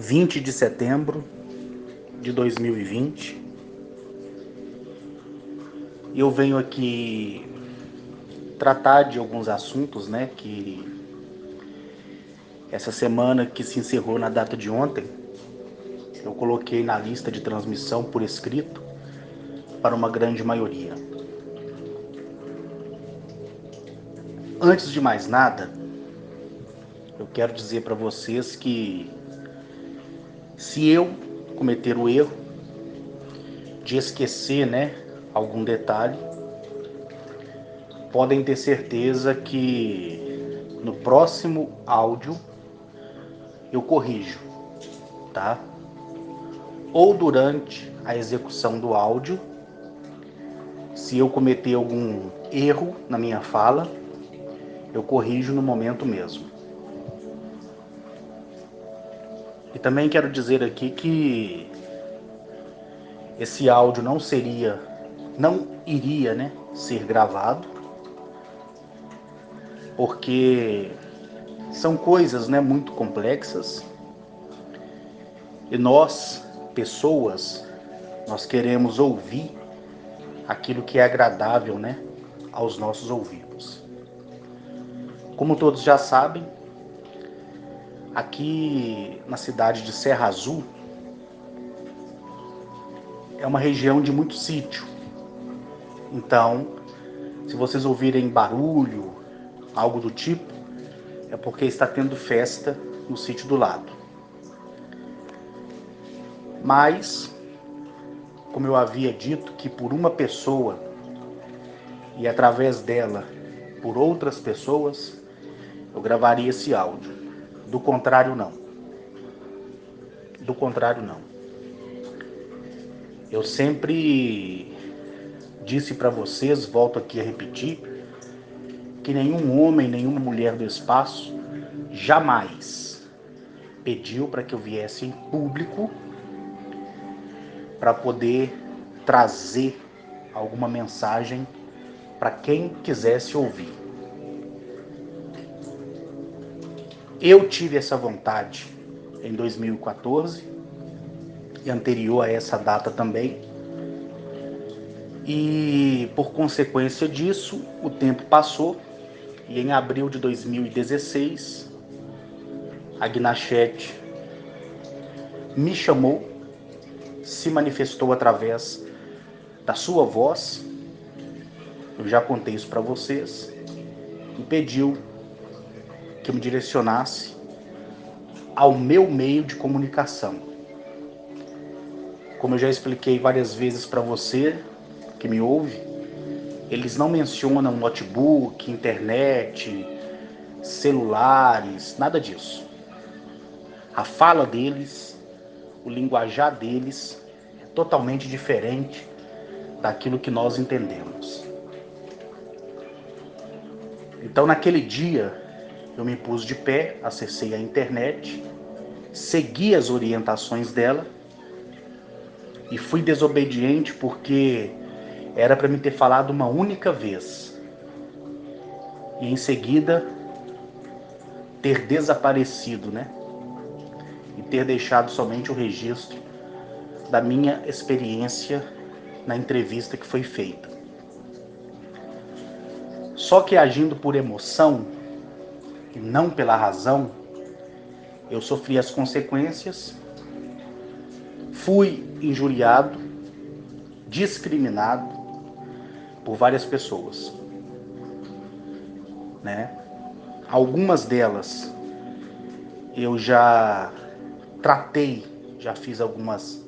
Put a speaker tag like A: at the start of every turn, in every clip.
A: 20 de setembro de 2020. E eu venho aqui tratar de alguns assuntos, que essa semana que se encerrou na data de ontem, eu coloquei na lista de transmissão por escrito para uma grande maioria. Antes de mais nada, eu quero dizer para vocês que se eu cometer o erro de esquecer, algum detalhe, podem ter certeza que no próximo áudio eu corrijo, tá? Ou durante a execução do áudio, se eu cometer algum erro na minha fala, eu corrijo no momento mesmo. E também quero dizer aqui que esse áudio não iria ser gravado, porque são coisas muito complexas e nós, pessoas, nós queremos ouvir aquilo que é agradável aos nossos ouvidos. Como todos já sabem, aqui na cidade de Serra Azul é uma região de muito sítio. Então, se vocês ouvirem barulho, algo do tipo, é porque está tendo festa no sítio do lado. Mas, como eu havia dito, que por uma pessoa e através dela por outras pessoas, eu gravaria esse áudio. Do contrário, não. Do contrário, não. Eu sempre disse para vocês, volto aqui a repetir, que nenhum homem, nenhuma mulher do espaço jamais pediu para que eu viesse em público para poder trazer alguma mensagem para quem quisesse ouvir. Eu tive essa vontade em 2014 e anterior a essa data também. E por consequência disso, o tempo passou e em abril de 2016, a Gnachete me chamou, se manifestou através da sua voz, eu já contei isso para vocês, e pediu que eu me direcionasse ao meu meio de comunicação. Como eu já expliquei várias vezes para você que me ouve, eles não mencionam notebook, internet, celulares, nada disso. A fala deles, o linguajar deles é totalmente diferente daquilo que nós entendemos. Então, naquele dia, eu me pus de pé, acessei a internet, segui as orientações dela e fui desobediente porque era para me ter falado uma única vez e em seguida ter desaparecido, e ter deixado somente o registro da minha experiência na entrevista que foi feita. Só que agindo por emoção e não pela razão, eu sofri as consequências, fui injuriado, discriminado por várias pessoas, Algumas delas eu já tratei, já fiz algumas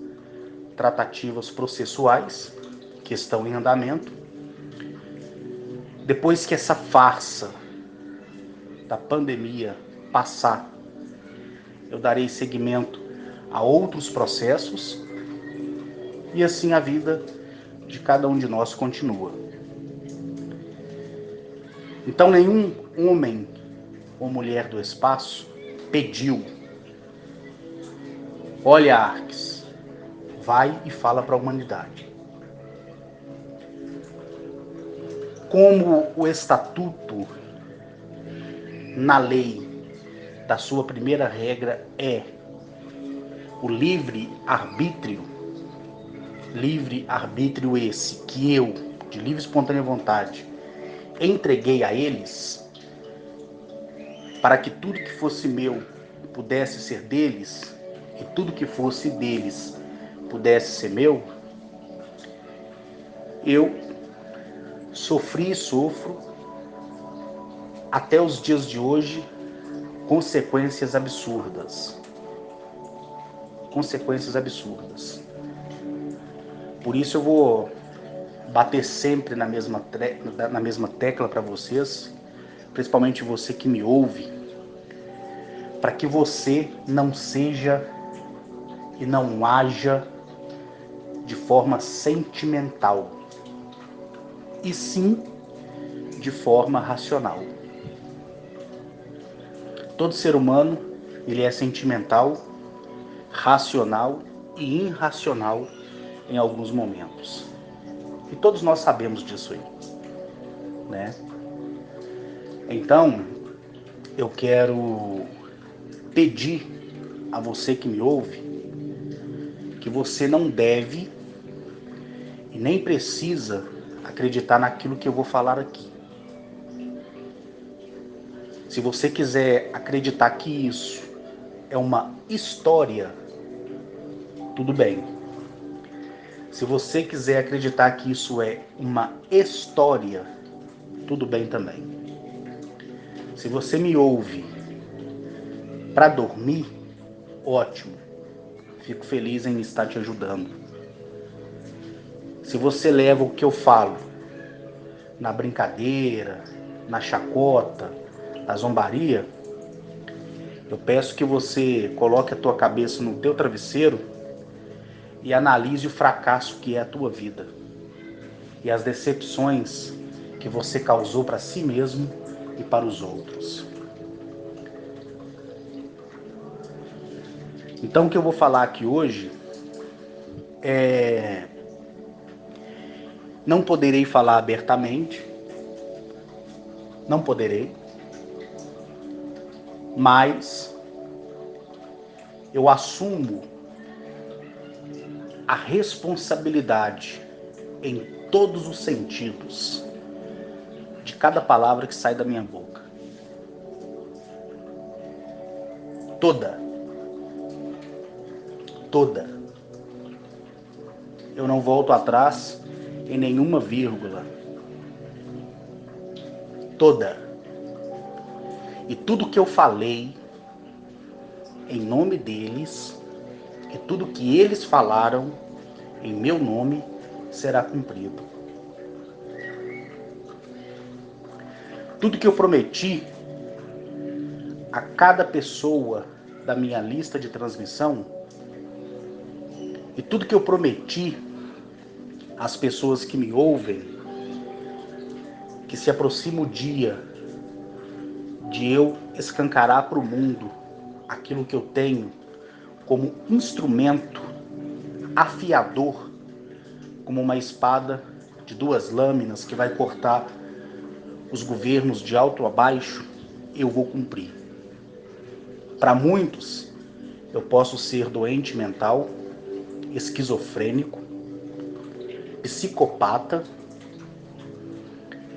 A: tratativas processuais que estão em andamento. Depois que essa farsa da pandemia passar, eu darei seguimento a outros processos e assim a vida de cada um de nós continua. Então nenhum homem ou mulher do espaço pediu: olha, Arques, vai e fala para a humanidade. Como o estatuto, na lei, da sua primeira regra é O livre arbítrio esse que eu, de livre e espontânea vontade, entreguei a eles, para que tudo que fosse meu pudesse ser deles, e tudo que fosse deles pudesse ser meu, eu sofri e sofro até os dias de hoje consequências absurdas. Consequências absurdas. Por isso eu vou bater sempre na mesma tecla para vocês, principalmente você que me ouve, para que você não seja e não haja de forma sentimental, e sim de forma racional. Todo ser humano, ele é sentimental, racional e irracional em alguns momentos. E todos nós sabemos disso aí, né? Então, eu quero pedir a você que me ouve que você não deve e nem precisa acreditar naquilo que eu vou falar aqui. Se você quiser acreditar que isso é uma história, tudo bem. Se você quiser acreditar que isso é uma história, tudo bem também. Se você me ouve para dormir, ótimo. Fico feliz em estar te ajudando. Se você leva o que eu falo na brincadeira, na chacota, na zombaria, eu peço que você coloque a tua cabeça no teu travesseiro e analise o fracasso que é a tua vida e as decepções que você causou para si mesmo e para os outros. Então o que eu vou falar aqui hoje não poderei falar abertamente, não poderei, mas eu assumo a responsabilidade em todos os sentidos de cada palavra que sai da minha boca. Toda. Toda. Eu não volto atrás em nenhuma vírgula. Toda. E tudo que eu falei em nome deles, e tudo que eles falaram em meu nome, será cumprido. Tudo que eu prometi a cada pessoa da minha lista de transmissão, e tudo que eu prometi às pessoas que me ouvem, que se aproxima o dia de eu escancarar para o mundo aquilo que eu tenho como instrumento afiador, como uma espada de duas lâminas que vai cortar os governos de alto a baixo, eu vou cumprir. Para muitos, eu posso ser doente mental, esquizofrênico, psicopata.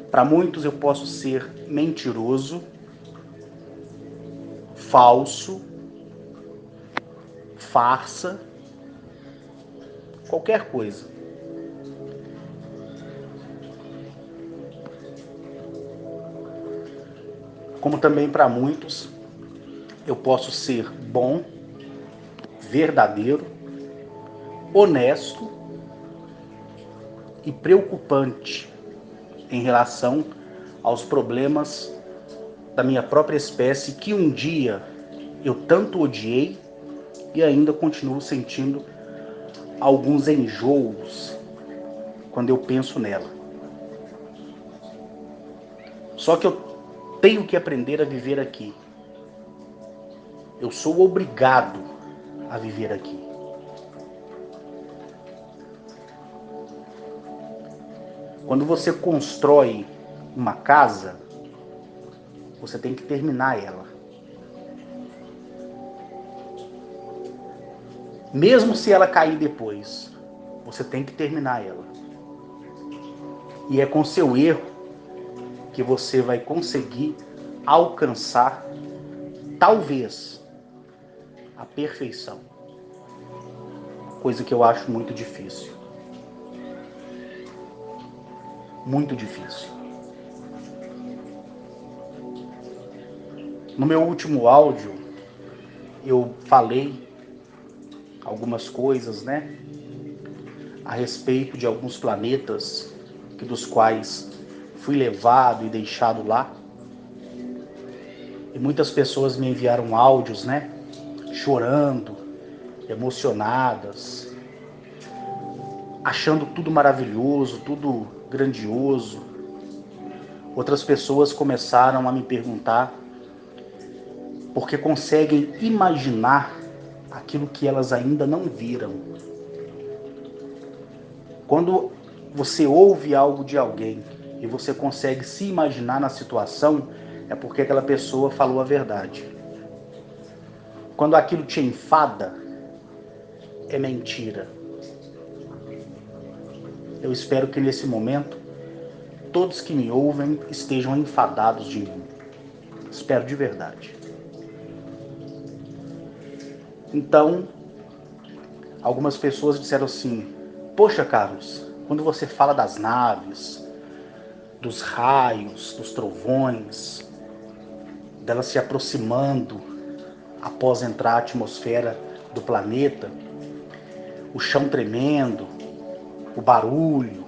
A: Para muitos, eu posso ser mentiroso, falso, farsa, qualquer coisa. Como também para muitos, eu posso ser bom, verdadeiro, honesto e preocupante em relação aos problemas da minha própria espécie que um dia eu tanto odiei e ainda continuo sentindo alguns enjoos quando eu penso nela. Só que eu tenho que aprender a viver aqui. Eu sou obrigado a viver aqui. Quando você constrói uma casa, você tem que terminar ela. Mesmo se ela cair depois, você tem que terminar ela. E é com seu erro que você vai conseguir alcançar, talvez, a perfeição. Coisa que eu acho muito difícil. Muito difícil. No meu último áudio, eu falei algumas coisas, né, a respeito de alguns planetas dos quais fui levado e deixado lá. E muitas pessoas me enviaram áudios, né, chorando, emocionadas, achando tudo maravilhoso, tudo grandioso. Outras pessoas começaram a me perguntar porque conseguem imaginar aquilo que elas ainda não viram. Quando você ouve algo de alguém e você consegue se imaginar na situação, é porque aquela pessoa falou a verdade. Quando aquilo te enfada, é mentira. Eu espero que nesse momento, todos que me ouvem estejam enfadados de mim. Espero de verdade. Então, algumas pessoas disseram assim: poxa, Carlos, quando você fala das naves, dos raios, dos trovões, delas se aproximando após entrar a atmosfera do planeta, o chão tremendo, o barulho,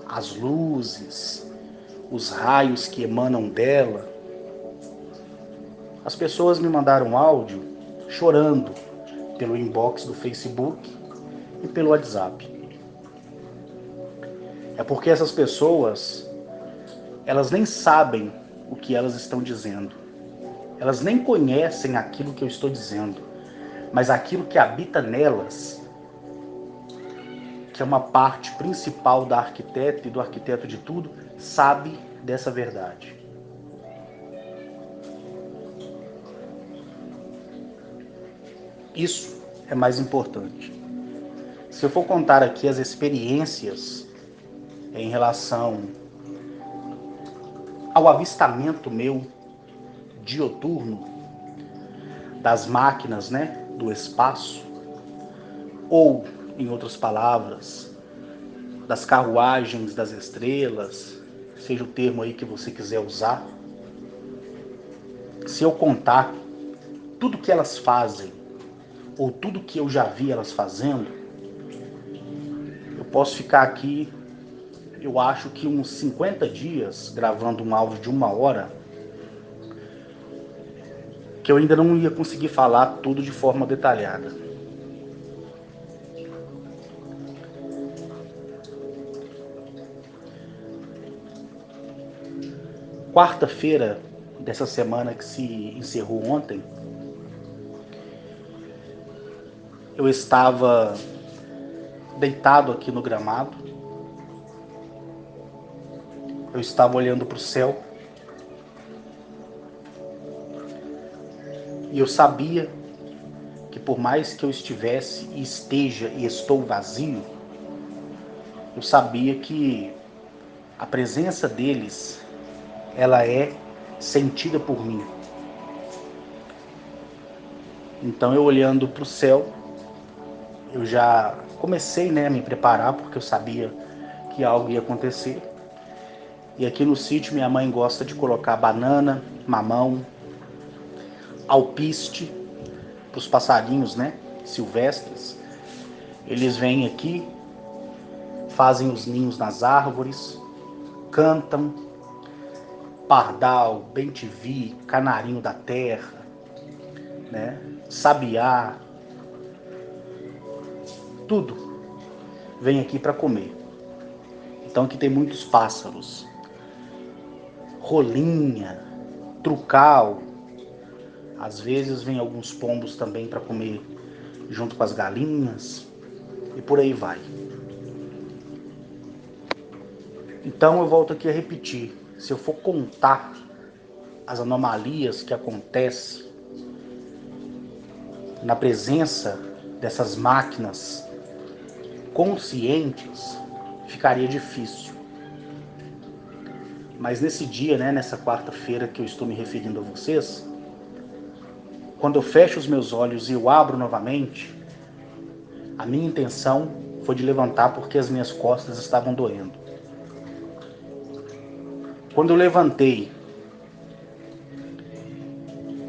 A: as luzes, os raios que emanam dela. As pessoas me mandaram áudio chorando pelo inbox do Facebook e pelo WhatsApp. É porque essas pessoas, elas nem sabem o que elas estão dizendo. Elas nem conhecem aquilo que eu estou dizendo, mas aquilo que habita nelas, que é uma parte principal da arquiteta e do arquiteto de tudo, sabe dessa verdade. Isso é mais importante. Se eu for contar aqui as experiências em relação ao avistamento meu dioturno das máquinas, né, do espaço, ou, em outras palavras, das carruagens das estrelas, seja o termo aí que você quiser usar, se eu contar tudo que elas fazem, ou tudo que eu já vi elas fazendo, eu posso ficar aqui, eu acho que uns 50 dias gravando um áudio de 1 hora, que eu ainda não ia conseguir falar tudo de forma detalhada. Quarta-feira dessa semana que se encerrou ontem, eu estava deitado aqui no gramado, eu estava olhando para o céu e eu sabia que por mais que eu estivesse e esteja e estou vazio, eu sabia que a presença deles, ela é sentida por mim. Então eu olhando para o céu, eu já comecei, né, a me preparar porque eu sabia que algo ia acontecer. E aqui no sítio minha mãe gosta de colocar banana, mamão, alpiste para os passarinhos, né, silvestres. Eles vêm aqui, fazem os ninhos nas árvores, cantam, pardal, bem-te-vi, canarinho da terra, né, sabiá, tudo vem aqui para comer. Então aqui tem muitos pássaros, rolinha, trucal, às vezes vem alguns pombos também para comer junto com as galinhas e por aí vai. Então eu volto aqui a repetir, se eu for contar as anomalias que acontecem na presença dessas máquinas conscientes, ficaria difícil. Mas nesse dia, né, nessa quarta-feira que eu estou me referindo a vocês, quando eu fecho os meus olhos e eu abro novamente, a minha intenção foi de levantar porque as minhas costas estavam doendo. Quando eu levantei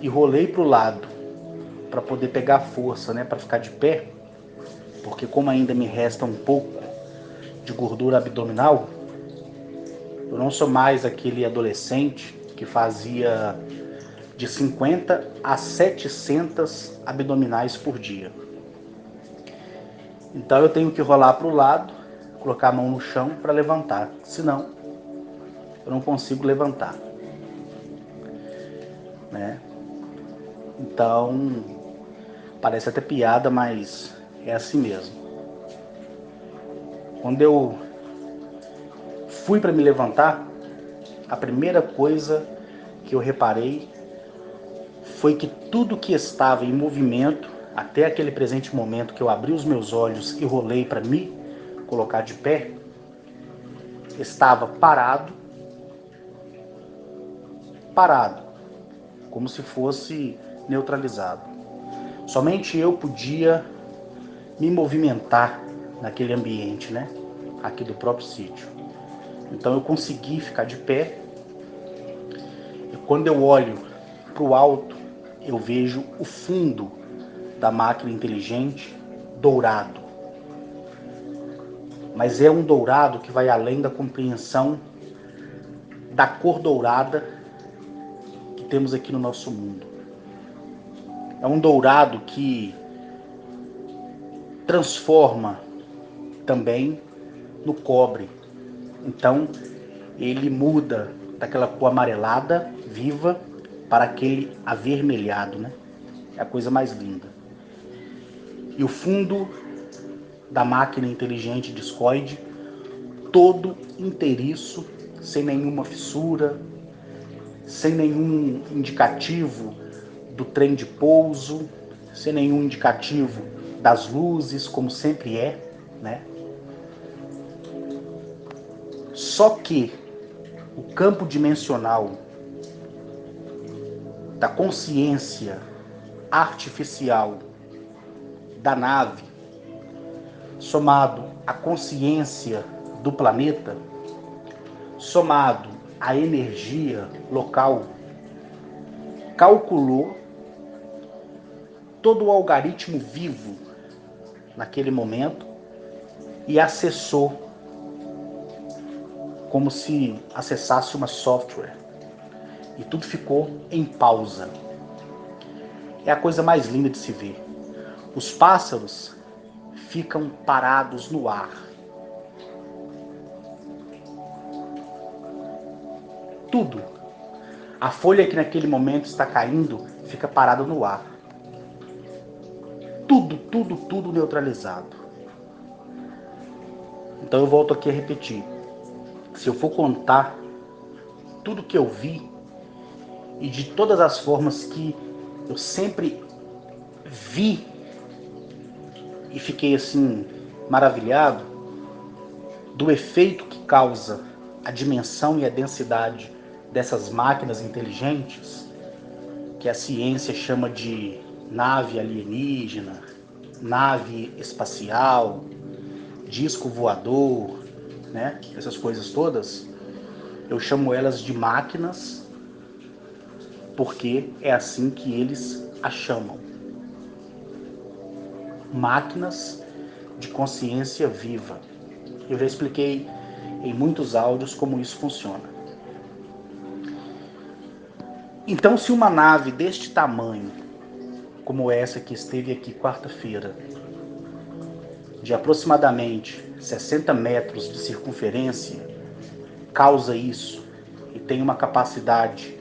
A: e rolei para o lado para poder pegar força, né, para ficar de pé, porque como ainda me resta um pouco de gordura abdominal, eu não sou mais aquele adolescente que fazia de 50 a 700 abdominais por dia. Então eu tenho que rolar para o lado, colocar a mão no chão para levantar, senão eu não consigo levantar, né? Então parece até piada, mas é assim mesmo. Quando eu fui para me levantar, a primeira coisa que eu reparei foi que tudo que estava em movimento, até aquele presente momento que eu abri os meus olhos e rolei para me colocar de pé, estava parado, como se fosse neutralizado. Somente eu podia me movimentar naquele ambiente, né? Aqui do próprio sítio. Então eu consegui ficar de pé e quando eu olho para o alto, eu vejo o fundo da máquina inteligente dourado. Mas é um dourado que vai além da compreensão da cor dourada que temos aqui no nosso mundo. É um dourado que transforma também no cobre. Então ele muda daquela cor amarelada, viva, para aquele avermelhado, né? É a coisa mais linda. E o fundo da máquina inteligente discoide, todo inteiriço, sem nenhuma fissura, sem nenhum indicativo do trem de pouso, sem nenhum indicativo das luzes, como sempre é, né? Só que o campo dimensional da consciência artificial da nave, somado à consciência do planeta, somado à energia local, calculou todo o algoritmo vivo naquele momento e acessou como se acessasse uma software. E tudo ficou em pausa. É a coisa mais linda de se ver. Os pássaros ficam parados no ar. Tudo. A folha que naquele momento está caindo fica parada no ar. Tudo neutralizado. Então eu volto aqui a repetir. Se eu for contar tudo que eu vi e de todas as formas que eu sempre vi e fiquei assim maravilhado do efeito que causa a dimensão e a densidade dessas máquinas inteligentes, que a ciência chama de nave alienígena, nave espacial, disco voador, né? Essas coisas todas, eu chamo elas de máquinas porque é assim que eles a chamam. Máquinas de consciência viva. Eu já expliquei em muitos áudios como isso funciona. Então, se uma nave deste tamanho, como essa que esteve aqui quarta-feira, de aproximadamente 60 metros de circunferência, causa isso e tem uma capacidade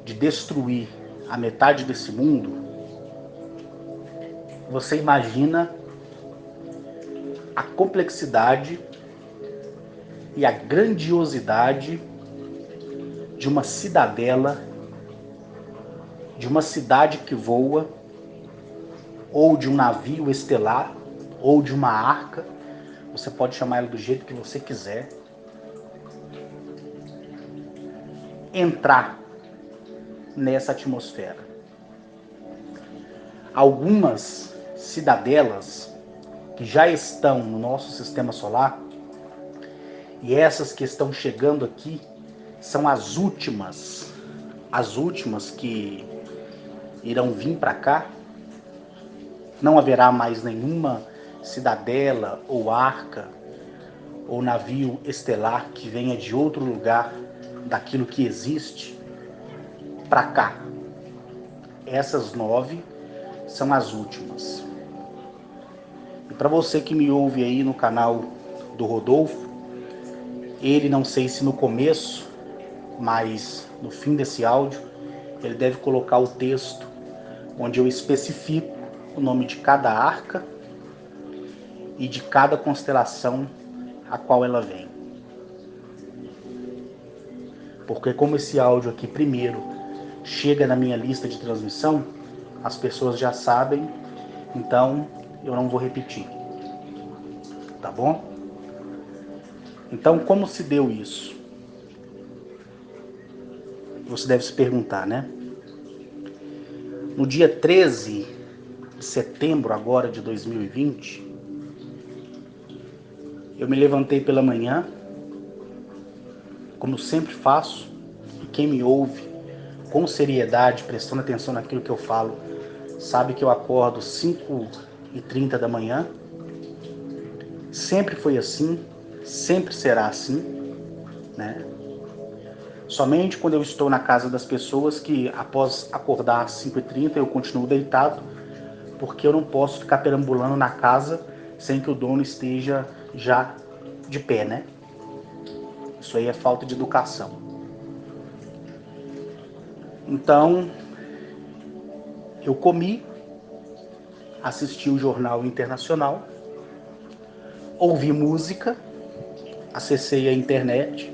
A: de destruir a metade desse mundo, você imagina a complexidade e a grandiosidade de uma cidadela, de uma cidade que voa, ou de um navio estelar, ou de uma arca, você pode chamar ela do jeito que você quiser, entrar nessa atmosfera. Algumas cidadelas que já estão no nosso sistema solar, e essas que estão chegando aqui, são as últimas que irão vir para cá. Não haverá mais nenhuma cidadela ou arca ou navio estelar que venha de outro lugar daquilo que existe para cá. Essas 9 são as últimas. E para você que me ouve aí no canal do Rodolfo, ele, não sei se no começo, mas no fim desse áudio, ele deve colocar o texto onde eu especifico o nome de cada arca e de cada constelação a qual ela vem. Porque como esse áudio aqui primeiro chega na minha lista de transmissão, as pessoas já sabem, então eu não vou repetir. Tá bom? Então, como se deu isso? Você deve se perguntar, né? No dia 13 de setembro agora de 2020, eu me levantei pela manhã, como sempre faço, e quem me ouve com seriedade, prestando atenção naquilo que eu falo, sabe que eu acordo 5h30 da manhã. Sempre foi assim, sempre será assim, né? Somente quando eu estou na casa das pessoas que, após acordar às 5h30, eu continuo deitado, porque eu não posso ficar perambulando na casa sem que o dono esteja já de pé, né? Isso aí é falta de educação. Então, eu comi, assisti o Jornal Internacional, ouvi música, acessei a internet,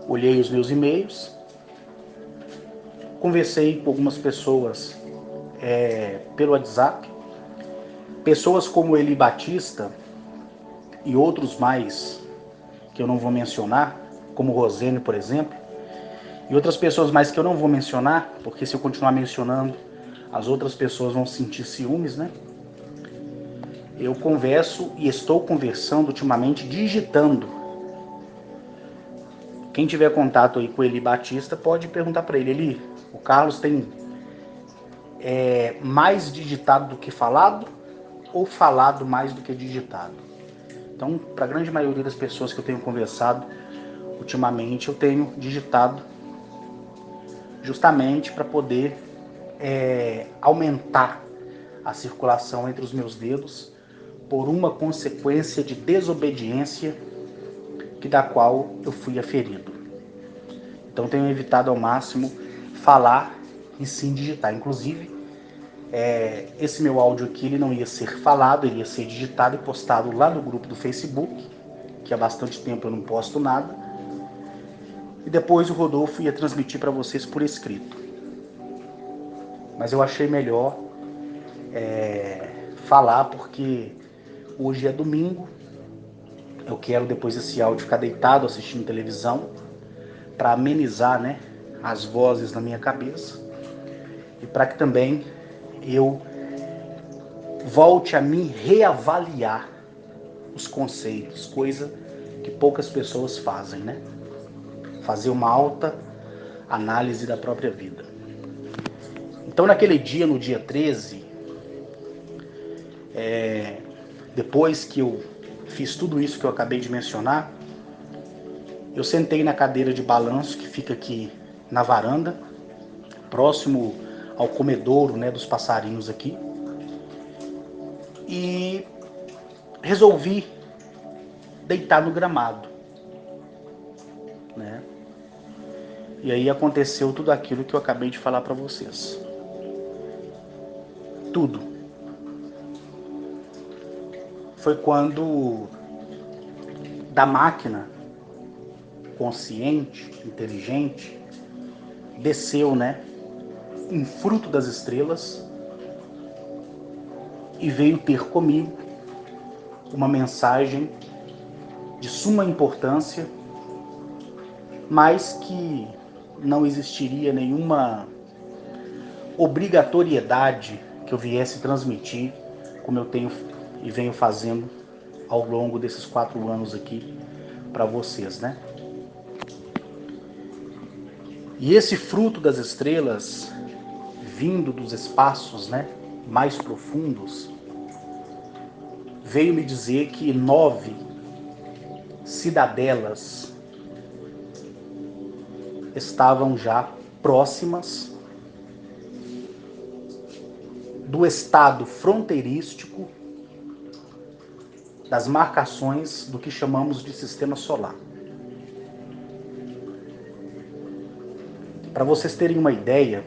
A: olhei os meus e-mails, conversei com algumas pessoas pelo WhatsApp, pessoas como Eli Batista e outros mais que eu não vou mencionar, como Rosene, por exemplo, e outras pessoas mais que eu não vou mencionar, porque se eu continuar mencionando, as outras pessoas vão sentir ciúmes, né? Eu converso e estou conversando ultimamente digitando. Quem tiver contato aí com o Eli Batista pode perguntar para ele. Eli, o Carlos tem mais digitado do que falado ou falado mais do que digitado? Então, para a grande maioria das pessoas que eu tenho conversado ultimamente, eu tenho digitado justamente para poder aumentar a circulação entre os meus dedos por uma consequência de desobediência da qual eu fui aferido. Então tenho evitado ao máximo falar e sim digitar. Inclusive, esse meu áudio aqui ele não ia ser falado, ele ia ser digitado e postado lá no grupo do Facebook, que há bastante tempo eu não posto nada. E depois o Rodolfo ia transmitir para vocês por escrito. Mas eu achei melhor falar porque hoje é domingo. Eu quero depois desse áudio ficar deitado assistindo televisão para amenizar, né, as vozes na minha cabeça e para que também eu volte a me reavaliar os conceitos, coisa que poucas pessoas fazem, né? Fazer uma alta análise da própria vida. Então naquele dia, no dia 13, depois que eu fiz tudo isso que eu acabei de mencionar, eu sentei na cadeira de balanço que fica aqui na varanda, próximo ao comedouro, né, dos passarinhos aqui, e resolvi deitar no gramado, né? E aí aconteceu tudo aquilo que eu acabei de falar para vocês. Tudo. Foi quando da máquina consciente, inteligente, desceu, né, um fruto das estrelas e veio ter comigo uma mensagem de suma importância, mas que não existiria nenhuma obrigatoriedade que eu viesse transmitir, como eu tenho e venho fazendo ao longo desses 4 anos aqui para vocês, né? E esse fruto das estrelas, vindo dos espaços, né, mais profundos, veio me dizer que 9 cidadelas estavam já próximas do estado fronteirístico das marcações do que chamamos de sistema solar. Para vocês terem uma ideia,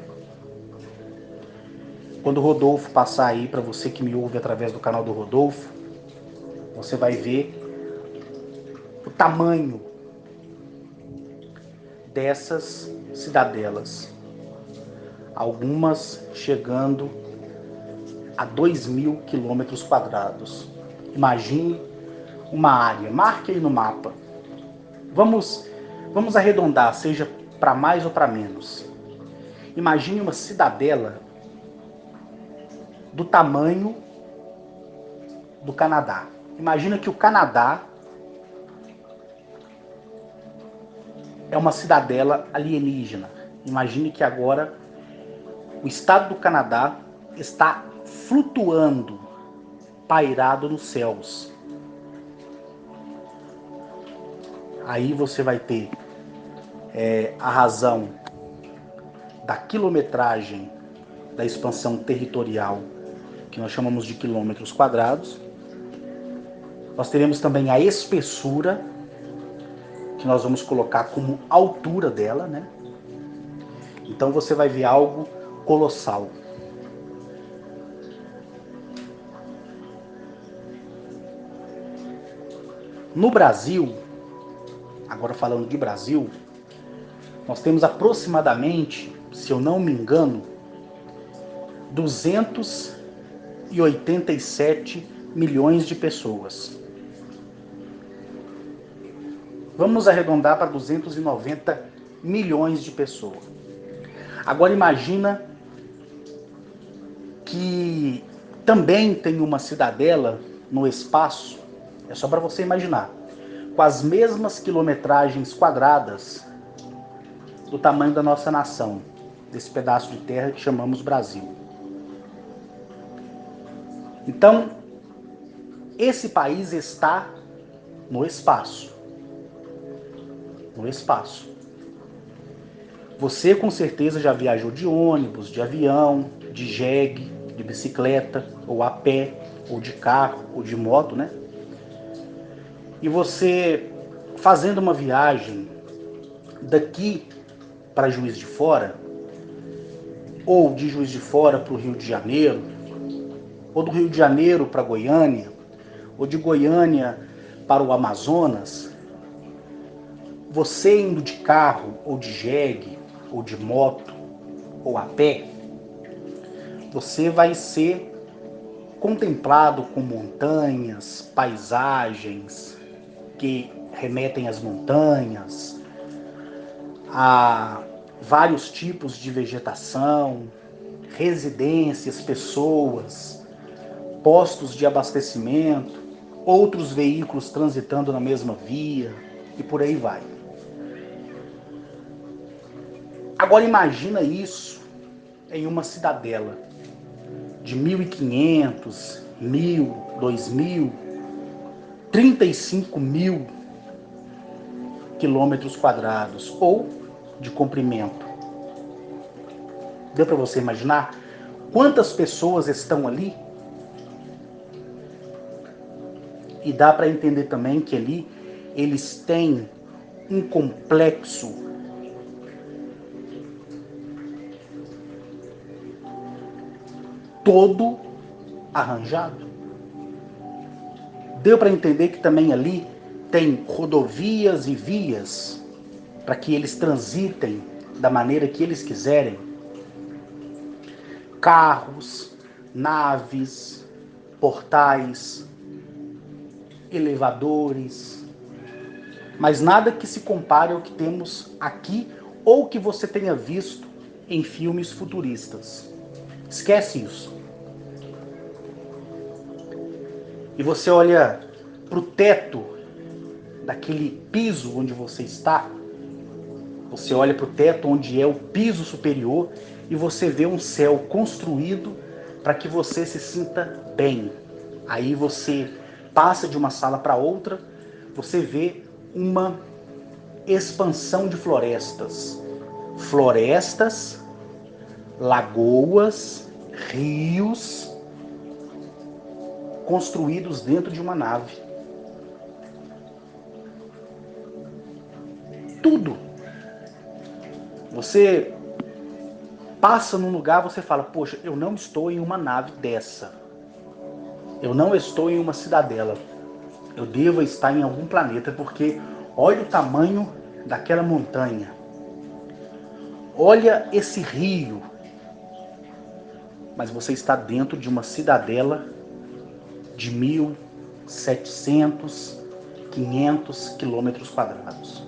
A: quando o Rodolfo passar aí, para você que me ouve através do canal do Rodolfo, você vai ver o tamanho dessas cidadelas. Algumas chegando a 2.000 quilômetros quadrados. Imagine uma área, marque aí no mapa. Vamos arredondar, seja para mais ou para menos. Imagine uma cidadela do tamanho do Canadá. Imagina que o Canadá é uma cidadela alienígena. Imagine que agora o estado do Canadá está flutuando, pairado nos céus. Aí você vai ter a razão da quilometragem da expansão territorial, que nós chamamos de quilômetros quadrados. Nós teremos também a espessura, que nós vamos colocar como altura dela, né? Então você vai ver algo colossal. No Brasil, agora falando de Brasil, nós temos aproximadamente, se eu não me engano, 287 milhões de pessoas. Vamos arredondar para 290 milhões de pessoas. Agora imagina que também tem uma cidadela no espaço, é só para você imaginar, com as mesmas quilometragens quadradas do tamanho da nossa nação, desse pedaço de terra que chamamos Brasil. Então, esse país está no espaço. No espaço. Você com certeza já viajou de ônibus, de avião, de jegue, de bicicleta, ou a pé, ou de carro, ou de moto, né? E você fazendo uma viagem daqui para Juiz de Fora, ou de Juiz de Fora para o Rio de Janeiro, ou do Rio de Janeiro para Goiânia, ou de Goiânia para o Amazonas, você indo de carro, ou de jegue, ou de moto, ou a pé, você vai ser contemplado com montanhas, paisagens que remetem às montanhas, a vários tipos de vegetação, residências, pessoas, postos de abastecimento, outros veículos transitando na mesma via e por aí vai. Agora imagina isso em uma cidadela de 1.500, 1.000, 2.000, 35.000 quilômetros quadrados ou de comprimento. Deu para você imaginar quantas pessoas estão ali? E dá para entender também que ali eles têm um complexo todo arranjado. Deu para entender que também ali tem rodovias e vias para que eles transitem da maneira que eles quiserem. Carros, naves, portais, elevadores, mas nada que se compare ao que temos aqui ou que você tenha visto em filmes futuristas. Esquece isso. E você olha para o teto daquele piso onde você está, você olha para o teto onde é o piso superior e você vê um céu construído para que você se sinta bem. Aí você passa de uma sala para outra, você vê uma expansão de florestas. Florestas, lagoas, rios, construídos dentro de uma nave. Tudo. Você passa num lugar, você fala, poxa, eu não estou em uma nave dessa. Eu não estou em uma cidadela. Eu devo estar em algum planeta, porque olha o tamanho daquela montanha. Olha esse rio. Mas você está dentro de uma cidadela de 1.700, 500 quilômetros quadrados.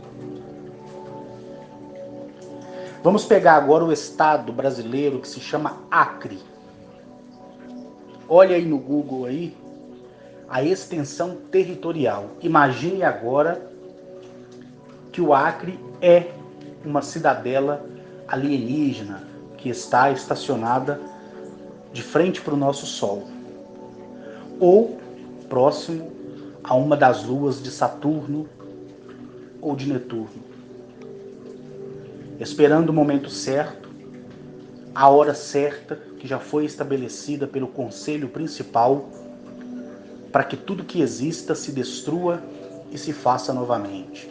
A: Vamos pegar agora o estado brasileiro que se chama Acre. Olha aí no Google aí a extensão territorial. Imagine agora que o Acre é uma cidadela alienígena que está estacionada de frente para o nosso Sol, ou próximo a uma das luas de Saturno ou de Netuno, esperando o momento certo, a hora certa que já foi estabelecida pelo conselho principal para que tudo que exista se destrua e se faça novamente.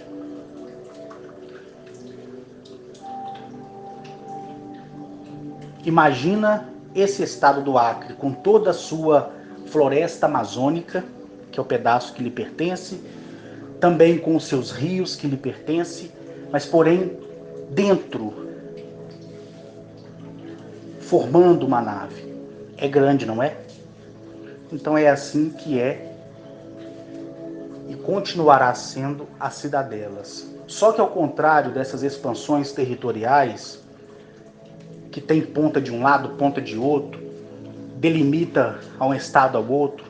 A: Imagina esse estado do Acre com toda a sua floresta amazônica, que é o pedaço que lhe pertence, também com os seus rios que lhe pertencem, mas porém dentro, formando uma nave. É grande, não é? Então é assim que é e continuará sendo as cidadelas. Só que ao contrário dessas expansões territoriais, que tem ponta de um lado, ponta de outro, delimita a um estado ao outro,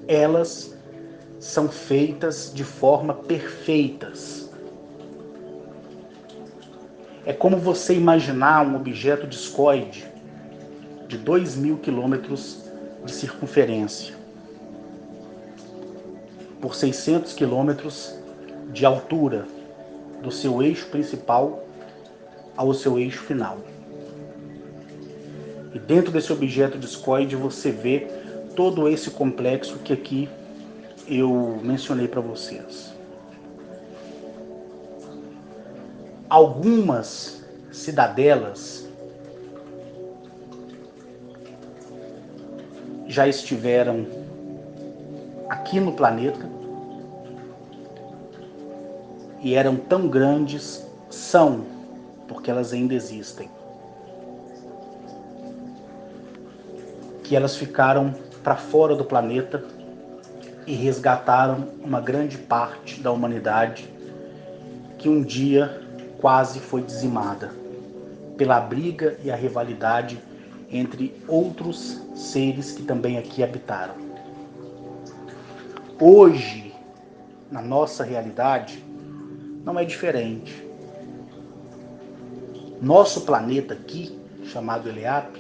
A: elas são feitas de forma perfeitas. É como você imaginar um objeto discoide de 2.000 quilômetros de circunferência por 600 quilômetros de altura do seu eixo principal ao seu eixo final. E dentro desse objeto discoide você vê todo esse complexo que aqui eu mencionei para vocês. Algumas cidadelas já estiveram aqui no planeta e eram tão grandes, são, porque elas ainda existem, que elas ficaram para fora do planeta e resgataram uma grande parte da humanidade que um dia quase foi dizimada pela briga e a rivalidade entre outros seres que também aqui habitaram. Hoje, na nossa realidade, não é diferente. Nosso planeta aqui, chamado Eleap,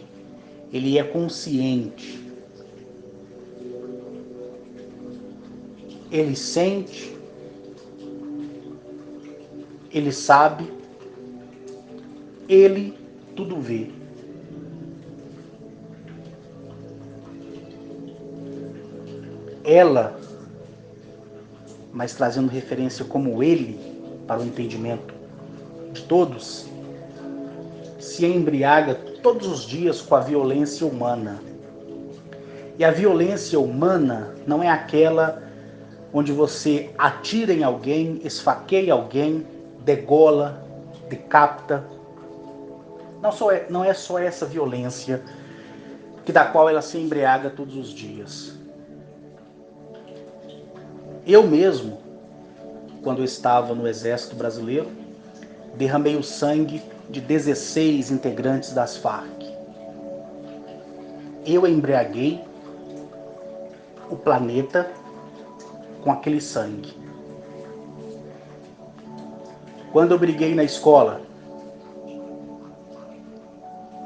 A: ele é consciente. Ele sente, ele sabe, ele tudo vê. Ela, mas trazendo referência como ele para o entendimento de todos, se embriaga todos os dias com a violência humana. E a violência humana não é aquela onde você atira em alguém, esfaqueia alguém, degola, decapita. Não é só essa violência da qual ela se embriaga todos os dias. Eu mesmo, quando eu estava no Exército Brasileiro, derramei o sangue de 16 integrantes das Farc. Eu embriaguei o planeta com aquele sangue. Quando eu briguei na escola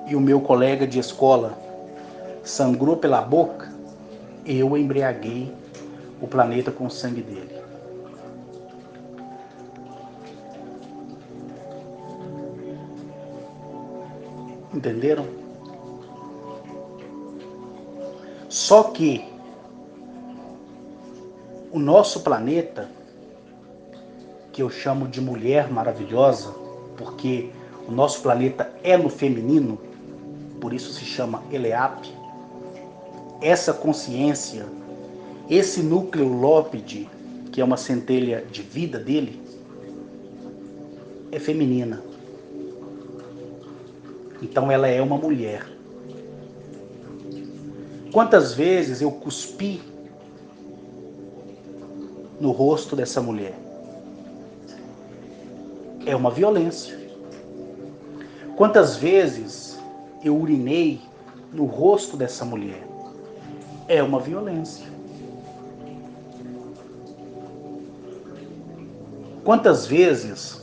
A: e o meu colega de escola sangrou pela boca, eu embriaguei o planeta com o sangue dele. Entenderam? Só que o nosso planeta, que eu chamo de mulher maravilhosa, porque o nosso planeta é no feminino, por isso se chama Eleap, essa consciência, esse núcleo lópide, que é uma centelha de vida dele, é feminina. Então ela é uma mulher. Quantas vezes eu cuspi no rosto dessa mulher? É uma violência. Quantas vezes eu urinei no rosto dessa mulher? É uma violência. Quantas vezes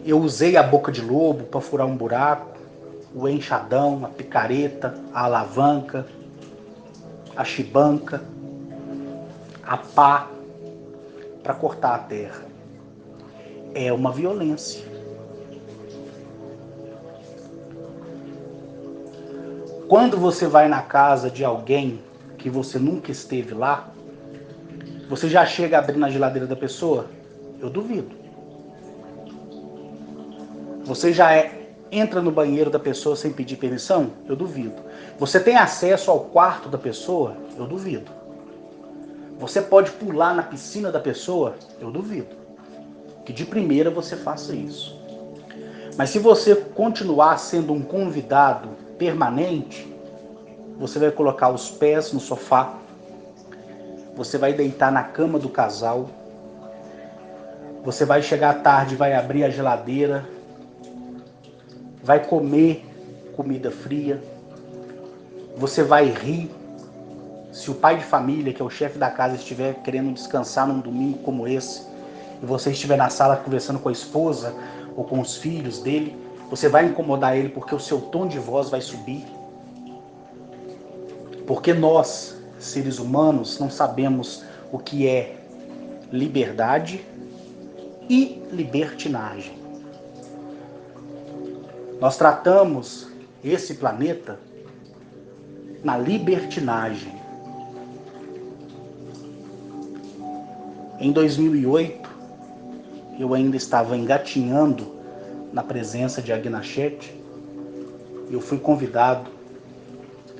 A: eu usei a boca de lobo para furar um buraco, o enxadão, a picareta, a alavanca, a chibanca, a pá, para cortar a terra? É uma violência. Quando você vai na casa de alguém que você nunca esteve lá, você já chega abrindo a geladeira da pessoa? Eu duvido. Você já entra no banheiro da pessoa sem pedir permissão? Eu duvido. Você tem acesso ao quarto da pessoa? Eu duvido. Você pode pular na piscina da pessoa? Eu duvido. Que de primeira você faça isso. Mas se você continuar sendo um convidado permanente, você vai colocar os pés no sofá, você vai deitar na cama do casal, você vai chegar à tarde, vai abrir a geladeira, vai comer comida fria, você vai rir. Se o pai de família, que é o chefe da casa, estiver querendo descansar num domingo como esse, e você estiver na sala conversando com a esposa ou com os filhos dele, você vai incomodar ele porque o seu tom de voz vai subir. Porque nós, seres humanos, não sabemos o que é liberdade e libertinagem. Nós tratamos esse planeta na libertinagem. Em 2008, eu ainda estava engatinhando na presença de Agnachete. Eu fui convidado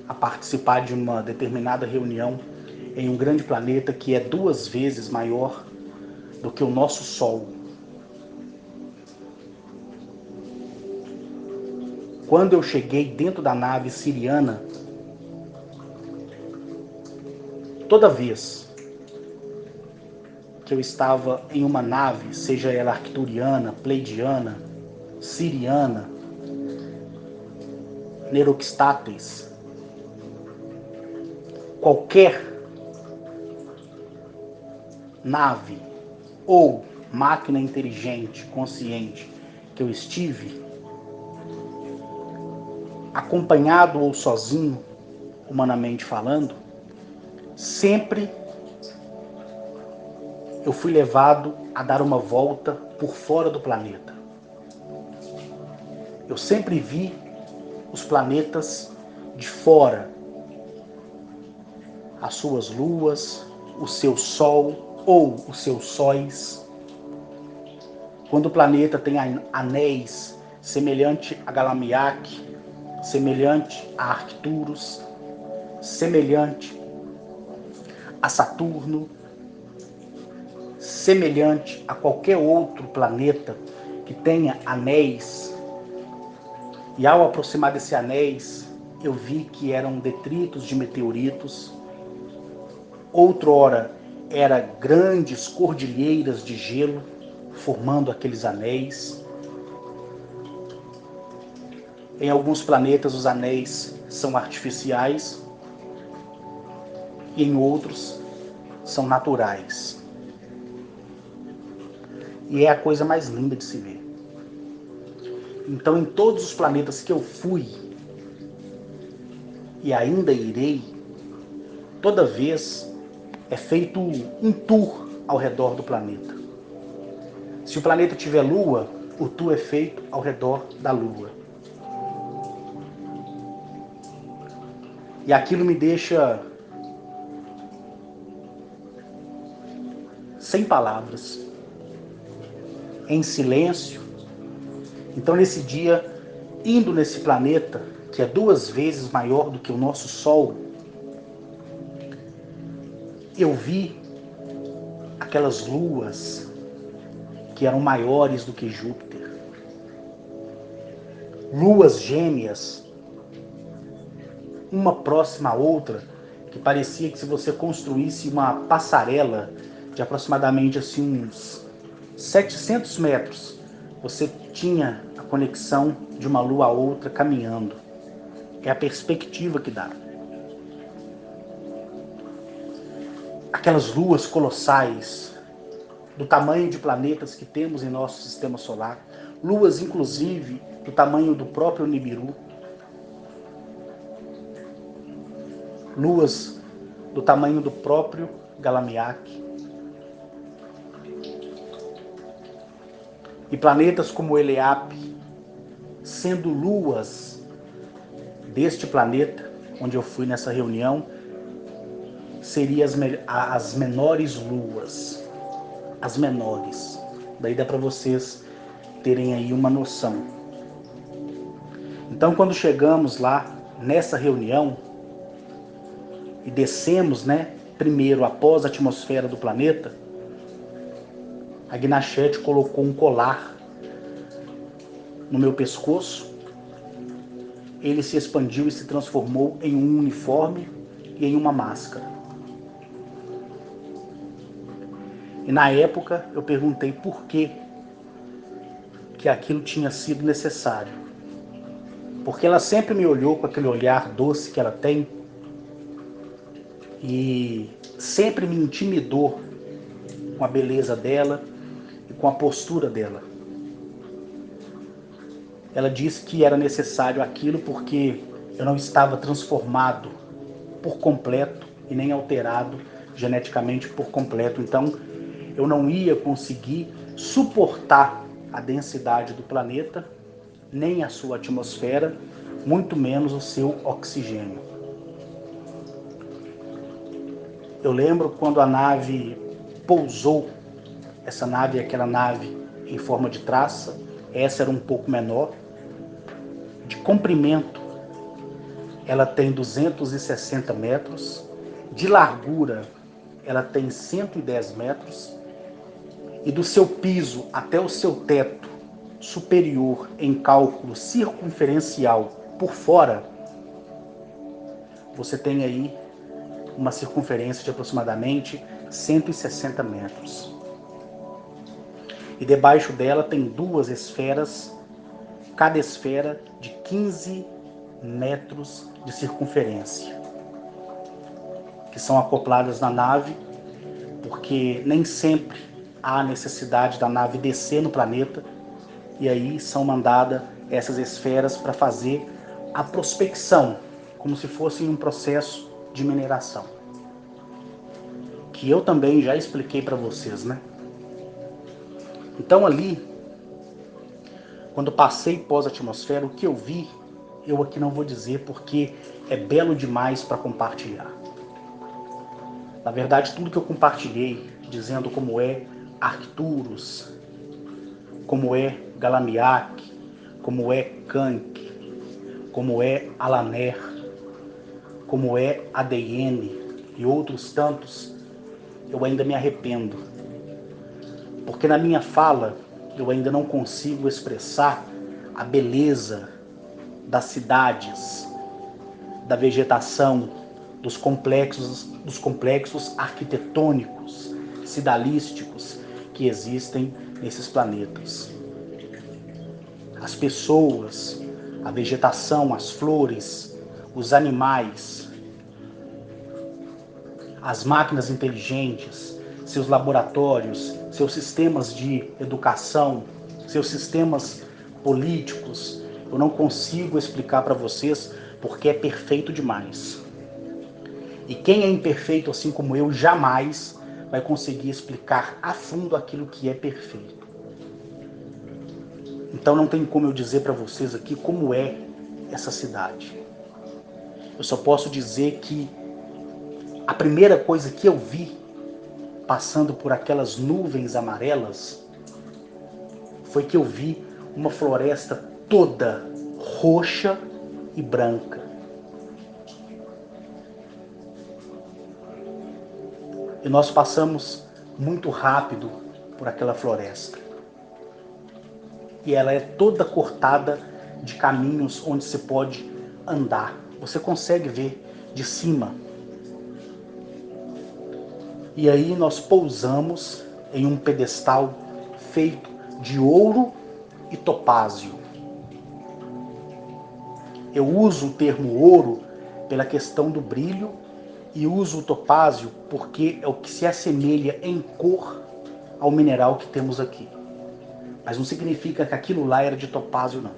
A: a participar de uma determinada reunião em um grande planeta que é 2 vezes maior do que o nosso Sol. Quando eu cheguei dentro da nave siriana, toda vez que eu estava em uma nave, seja ela arcturiana, pleidiana, siriana, Neroxtáteis, qualquer nave ou máquina inteligente, consciente que eu estive, acompanhado ou sozinho, humanamente falando, sempre eu fui levado a dar uma volta por fora do planeta. Eu sempre vi os planetas de fora, as suas luas, o seu sol ou os seus sóis. Quando o planeta tem anéis semelhante a Galamiaque, semelhante a Arcturus, semelhante a Saturno, semelhante a qualquer outro planeta que tenha anéis, e ao aproximar desse anéis, eu vi que eram detritos de meteoritos. Outrora era grandes cordilheiras de gelo formando aqueles anéis. Em alguns planetas os anéis são artificiais e em outros são naturais. E é a coisa mais linda de se ver. Então, em todos os planetas que eu fui e ainda irei, toda vez é feito um tour ao redor do planeta. Se o planeta tiver lua, o tour é feito ao redor da lua. E aquilo me deixa sem palavras, em silêncio. Então, nesse dia, indo nesse planeta, que é 2 vezes maior do que o nosso Sol, eu vi aquelas luas que eram maiores do que Júpiter. Luas gêmeas, uma próxima à outra, que parecia que se você construísse uma passarela de aproximadamente assim, uns 700 metros, você tinha a conexão de uma lua a outra caminhando. É a perspectiva que dá. Aquelas luas colossais, do tamanho de planetas que temos em nosso sistema solar, luas inclusive do tamanho do próprio Nibiru, luas do tamanho do próprio Galamiak, e planetas como Eleap, sendo luas deste planeta, onde eu fui nessa reunião, seriam as menores luas, as menores. Daí dá para vocês terem aí uma noção. Então, quando chegamos lá nessa reunião e descemos, primeiro após a atmosfera do planeta, a Gnachete colocou um colar no meu pescoço. Ele se expandiu e se transformou em um uniforme e em uma máscara. E na época eu perguntei por que aquilo tinha sido necessário. Porque ela sempre me olhou com aquele olhar doce que ela tem e sempre me intimidou com a beleza dela e com a postura dela. Ela disse que era necessário aquilo porque eu não estava transformado por completo e nem alterado geneticamente por completo. Então, eu não ia conseguir suportar a densidade do planeta, nem a sua atmosfera, muito menos o seu oxigênio. Eu lembro quando a nave pousou, essa nave é aquela nave em forma de traça, essa era um pouco menor, de comprimento, ela tem 260 metros, de largura, ela tem 110 metros, e do seu piso até o seu teto superior em cálculo circunferencial por fora, você tem aí uma circunferência de aproximadamente 160 metros. E debaixo dela tem 2 esferas, cada esfera de 15 metros de circunferência, que são acopladas na nave, porque nem sempre há necessidade da nave descer no planeta, e aí são mandadas essas esferas para fazer a prospecção, como se fosse um processo de mineração, que eu também já expliquei para vocês, Então ali, quando passei pós-atmosfera, o que eu vi, eu aqui não vou dizer porque é belo demais para compartilhar. Na verdade, tudo que eu compartilhei, dizendo como é Arcturus, como é Galamiak, como é Kank, como é Alaner, como é ADN e outros tantos, eu ainda me arrependo. Porque na minha fala, eu ainda não consigo expressar a beleza das cidades, da vegetação, dos complexos arquitetônicos, cidadísticos que existem nesses planetas. As pessoas, a vegetação, as flores, os animais, as máquinas inteligentes, seus laboratórios, seus sistemas de educação, seus sistemas políticos. Eu não consigo explicar para vocês porque é perfeito demais. E quem é imperfeito, assim como eu, jamais vai conseguir explicar a fundo aquilo que é perfeito. Então não tem como eu dizer para vocês aqui como é essa cidade. Eu só posso dizer que a primeira coisa que eu vi passando por aquelas nuvens amarelas foi que eu vi uma floresta toda roxa e branca. E nós passamos muito rápido por aquela floresta. E ela é toda cortada de caminhos onde se pode andar. Você consegue ver de cima. E aí nós pousamos em um pedestal feito de ouro e topázio. Eu uso o termo ouro pela questão do brilho e uso o topázio porque é o que se assemelha em cor ao mineral que temos aqui. Mas não significa que aquilo lá era de topázio, não.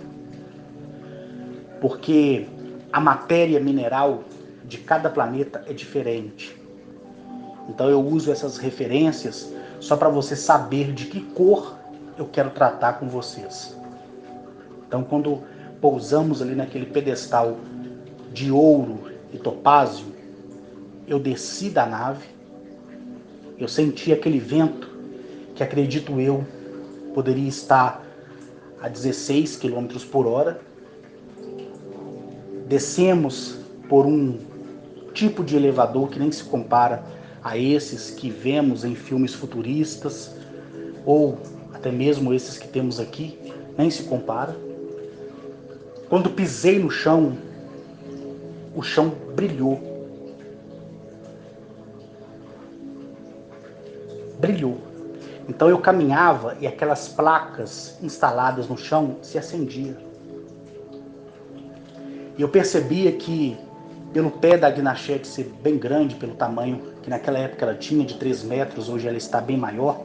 A: Porque a matéria mineral de cada planeta é diferente. Então eu uso essas referências só para você saber de que cor eu quero tratar com vocês. Então quando pousamos ali naquele pedestal de ouro e topázio, eu desci da nave, eu senti aquele vento que acredito eu poderia estar a 16 km por hora. Descemos por um tipo de elevador que nem se compara a esses que vemos em filmes futuristas, ou até mesmo esses que temos aqui, nem se compara. Quando pisei no chão, o chão brilhou. Brilhou. Então eu caminhava e aquelas placas instaladas no chão se acendiam. E eu percebia que, pelo pé da guinachete ser bem grande, pelo tamanho que naquela época ela tinha, de 3 metros, hoje ela está bem maior,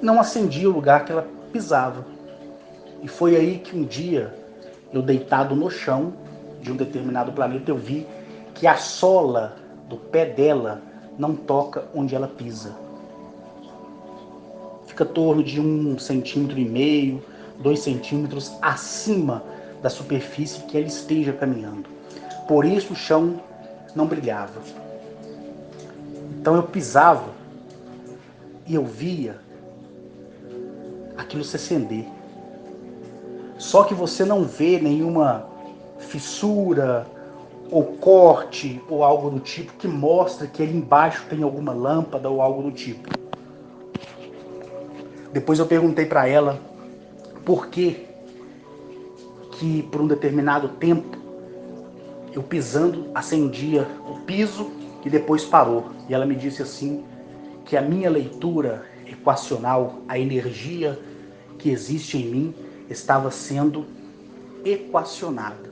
A: não acendia o lugar que ela pisava. E foi aí que um dia, eu deitado no chão de um determinado planeta, eu vi que a sola do pé dela não toca onde ela pisa. Fica em torno de 1,5 centímetros, 2 centímetros acima da superfície que ela esteja caminhando. Por isso o chão não brilhava. Então eu pisava e eu via aquilo se acender. Só que você não vê nenhuma fissura ou corte ou algo do tipo que mostra que ali embaixo tem alguma lâmpada ou algo do tipo. Depois eu perguntei para ela por que por um determinado tempo eu pisando acendia o piso e depois parou. E ela me disse assim que a minha leitura equacional, a energia que existe em mim, estava sendo equacionada.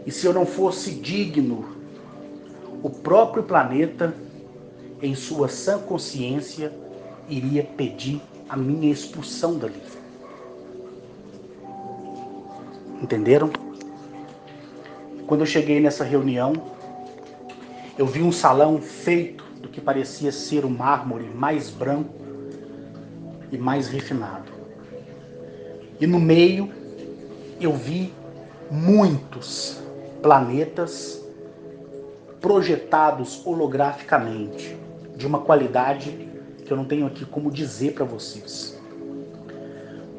A: E se eu não fosse digno, o próprio planeta, em sua sã consciência, iria pedir a minha expulsão dali. Entenderam? Quando eu cheguei nessa reunião, eu vi um salão feito do que parecia ser o mármore mais branco e mais refinado. E no meio eu vi muitos planetas projetados holograficamente, de uma qualidade que eu não tenho aqui como dizer para vocês.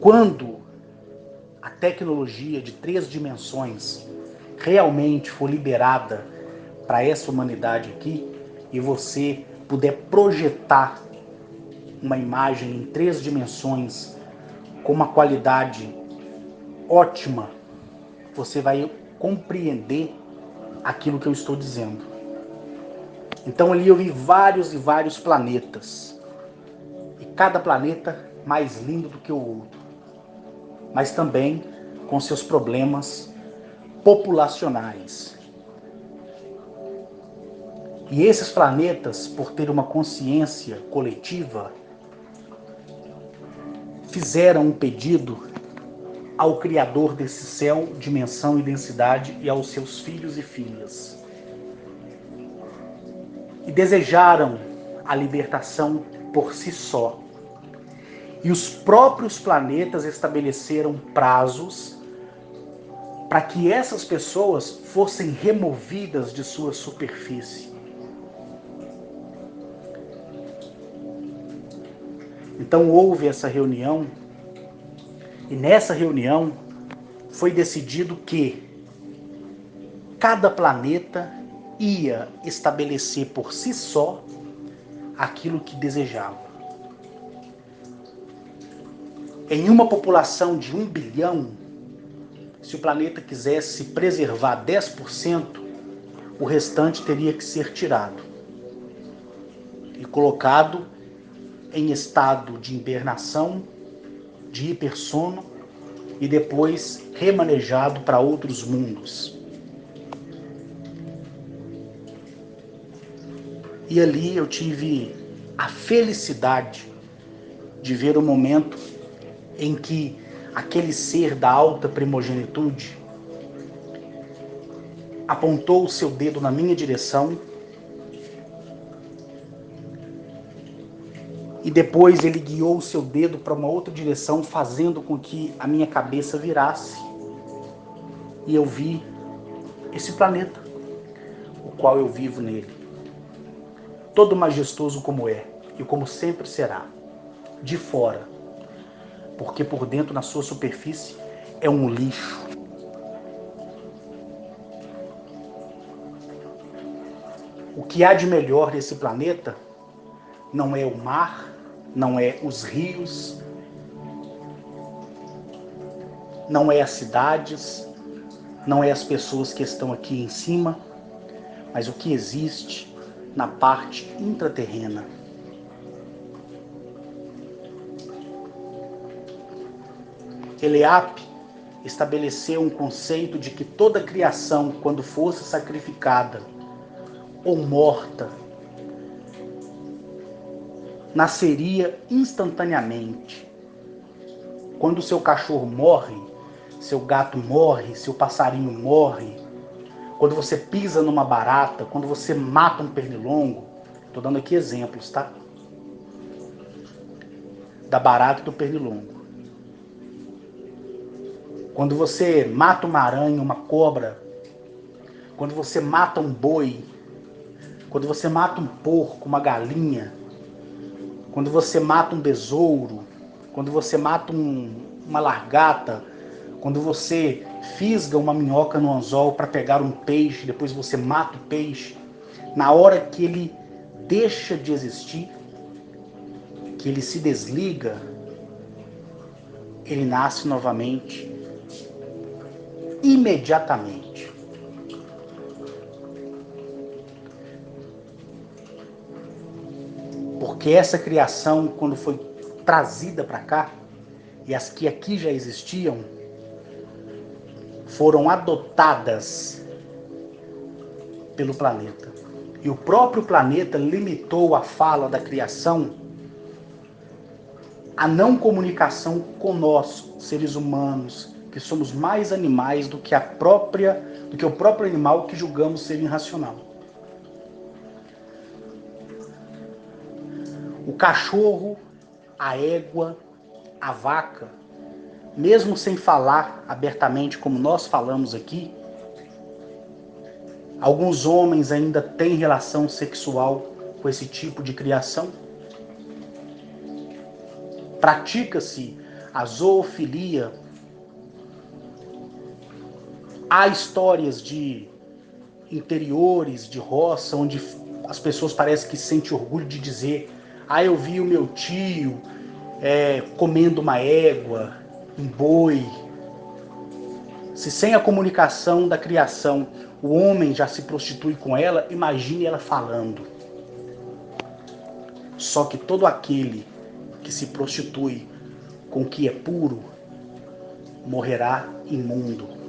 A: Quando a tecnologia de 3 dimensões realmente for liberada para essa humanidade aqui, e você puder projetar uma imagem em 3 dimensões com uma qualidade ótima, você vai compreender aquilo que eu estou dizendo. Então ali eu vi vários e vários planetas. E cada planeta mais lindo do que o outro. Mas também com seus problemas populacionais. E esses planetas, por ter uma consciência coletiva, fizeram um pedido ao Criador desse céu, dimensão e densidade, e aos seus filhos e filhas. E desejaram a libertação por si só. E os próprios planetas estabeleceram prazos para que essas pessoas fossem removidas de sua superfície. Então houve essa reunião, e nessa reunião foi decidido que cada planeta ia estabelecer por si só aquilo que desejava. Em uma população de 1 bilhão, se o planeta quisesse preservar 10%, o restante teria que ser tirado e colocado em estado de hibernação, de hipersono, e depois remanejado para outros mundos. E ali eu tive a felicidade de ver o momento em que aquele ser da alta primogenitude apontou o seu dedo na minha direção e depois ele guiou o seu dedo para uma outra direção, fazendo com que a minha cabeça virasse. E eu vi esse planeta, o qual eu vivo nele. Todo majestoso como é, e como sempre será. De fora. Porque por dentro, na sua superfície, é um lixo. O que há de melhor nesse planeta não é o mar, não é os rios, não é as cidades, não é as pessoas que estão aqui em cima, mas o que existe na parte intraterrena. Eleap estabeleceu um conceito de que toda criação, quando fosse sacrificada ou morta, nasceria instantaneamente. Quando o seu cachorro morre, seu gato morre, seu passarinho morre, quando você pisa numa barata, quando você mata um pernilongo, estou dando aqui exemplos, tá? Da barata e do pernilongo. Quando você mata uma aranha, uma cobra, quando você mata um boi, quando você mata um porco, uma galinha, quando você mata um besouro, quando você mata uma largata, quando você fisga uma minhoca no anzol para pegar um peixe, depois você mata o peixe, na hora que ele deixa de existir, que ele se desliga, ele nasce novamente, imediatamente. Porque essa criação, quando foi trazida para cá, e as que aqui já existiam, foram adotadas pelo planeta. E o próprio planeta limitou a fala da criação à não comunicação com nós, seres humanos, que somos mais animais do que o próprio animal que julgamos ser irracional. O cachorro, a égua, a vaca, mesmo sem falar abertamente como nós falamos aqui, alguns homens ainda têm relação sexual com esse tipo de criação. Pratica-se a zoofilia. Há histórias de interiores, de roça, onde as pessoas parecem que sentem orgulho de dizer: ah, eu vi o meu tio comendo uma égua, um boi. Se sem a comunicação da criação o homem já se prostitui com ela, imagine ela falando. Só que todo aquele que se prostitui com o que é puro morrerá imundo.